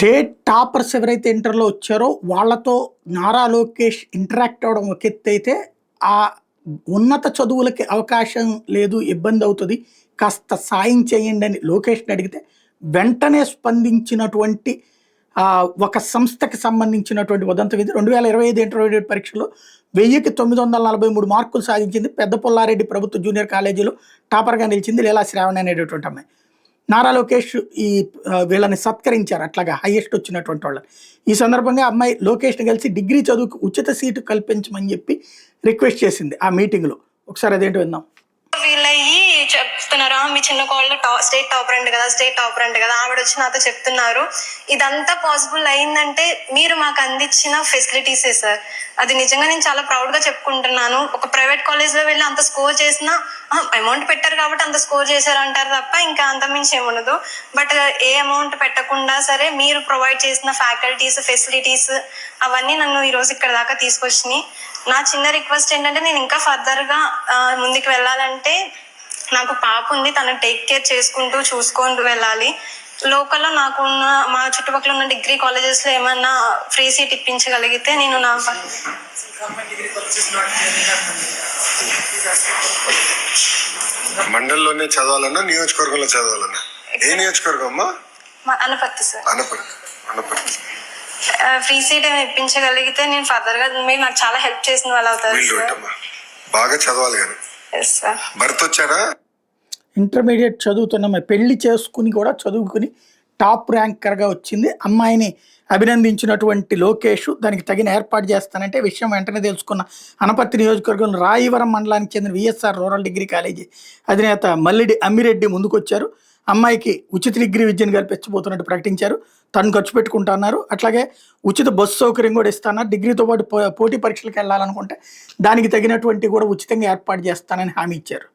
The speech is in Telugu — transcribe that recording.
స్టేట్ టాపర్స్ ఎవరైతే ఇంటర్‌లో వచ్చారో వాళ్ళతో నారా లోకేష్ ఇంటరాక్ట్ అవ్వడం ఒక ఎత్తైతే, ఆ ఉన్నత చదువులకి అవకాశం లేదు, ఇబ్బందవుతది. కాస్త సాయం చేయండని లోకేష్‌ని అడిగితే, వెంటనే స్పందించినటువంటి ఒక సంస్థకి సంబంధించినటువంటి ఉదంతం ఇది. 2025 ఇంటర్మీడియేట్ పరీక్షలో 1000కి 943 మార్కులు సాధించింది. పెద్ద పుల్లారెడ్డి ప్రభుత్వ జూనియర్ కాలేజీలో టాపర్‌గా నిలిచింది లీలా శ్రావణి అనేటటువంటి అమ్మాయి. నారా లోకేష్ వీళ్ళని సత్కరించారు అట్లాగా హైయెస్ట్ వచ్చినటువంటి వాళ్ళని. ఈ సందర్భంగా అమ్మాయి లోకేష్‌ని కలిసి డిగ్రీ చదువుకు ఉచిత సీటు కల్పించమని చెప్పి రిక్వెస్ట్ చేసింది ఆ మీటింగ్‌లో. ఒకసారి అదేంటో విందాం. వీళ్ళయ్యి చెప్తున్నారు, మీ చిన్న కాలేజ్ స్టేట్ టాపర్ అంట కదా ఆవిడ వచ్చి నాతో చెప్తున్నారు, ఇదంతా పాసిబుల్ అయిందంటే మీరు మాకు అందించిన ఫెసిలిటీసే సార్. అది నిజంగా నేను చాలా ప్రౌడ్ గా చెప్పుకుంటున్నాను. ఒక ప్రైవేట్ కాలేజ్ లో వెళ్ళి అంత స్కోర్ చేసినా అమౌంట్ పెట్టారు కాబట్టి అంత స్కోర్ చేశారు అంటారు తప్ప ఇంకా అంత మించి ఏముండదు. బట్ ఏ అమౌంట్ పెట్టకుండా సరే మీరు ప్రొవైడ్ చేసిన ఫ్యాకల్టీస్, ఫెసిలిటీస్ అవన్నీ నన్ను ఈ రోజు ఇక్కడ దాకా తీసుకొచ్చినాయి. నా చిన్న రిక్వెస్ట్ ఏంటంటే, నేను ఇంకా ఫర్దర్ గా ముందుకు వెళ్ళాలంటే నాకు పాప ఉంది, తను టేక్ కేర్ చూసుకుంటూ వెళ్ళాలి. లోకల్లో నాకున్న మా చుట్టుపక్కల ఉన్న డిగ్రీ కాలేజెస్ లో ఏమన్నా ఫ్రీ సీట్ ఇప్పించగలిగితే నేను నా మండలంలోనే చదవాలన్నా నియోజకవర్గంలో చదవాలన్నా? ఏ నియోజకవర్గం అమ్మా? Anaparthi sir. Anaparthi. Free seat ఏమైనా ఇప్పించగలిగితే నేను ఫర్దర్ గా మీరు నాకు చాలా హెల్ప్ చేసిన వాళ్ళు అవుతారు. బాగా చదవాలి కానీ. భర్త వచ్చారా? ఇంటర్మీడియట్ చదువుతున్న పెళ్లి చేసుకుని కూడా చదువుకుని టాప్ ర్యాంకర్గా వచ్చింది. అమ్మాయిని అభినందించినటువంటి లోకేష్ దానికి తగిన ఏర్పాటు చేస్తానంటే విషయం వెంటనే తెలుసుకున్న అనపర్తి నియోజకవర్గంలో రాయవరం మండలానికి చెందిన విఎస్ఆర్ రూరల్ డిగ్రీ కాలేజీ అధినేత మల్లిడి అమ్మిరెడ్డి ముందుకొచ్చారు. అమ్మాయికి ఉచిత డిగ్రీ విద్యను కల్పించబోతున్నట్టు ప్రకటించారు. తను ఖర్చు పెట్టుకుంటున్నారు. అట్లాగే ఉచిత బస్సు సౌకర్యం కూడా ఇస్తున్నారు. డిగ్రీతో పాటు పోటీ పరీక్షలకు వెళ్ళాలనుకుంటే దానికి తగినటువంటి కూడా ఉచితంగా ఏర్పాటు చేస్తానని హామీ ఇచ్చారు.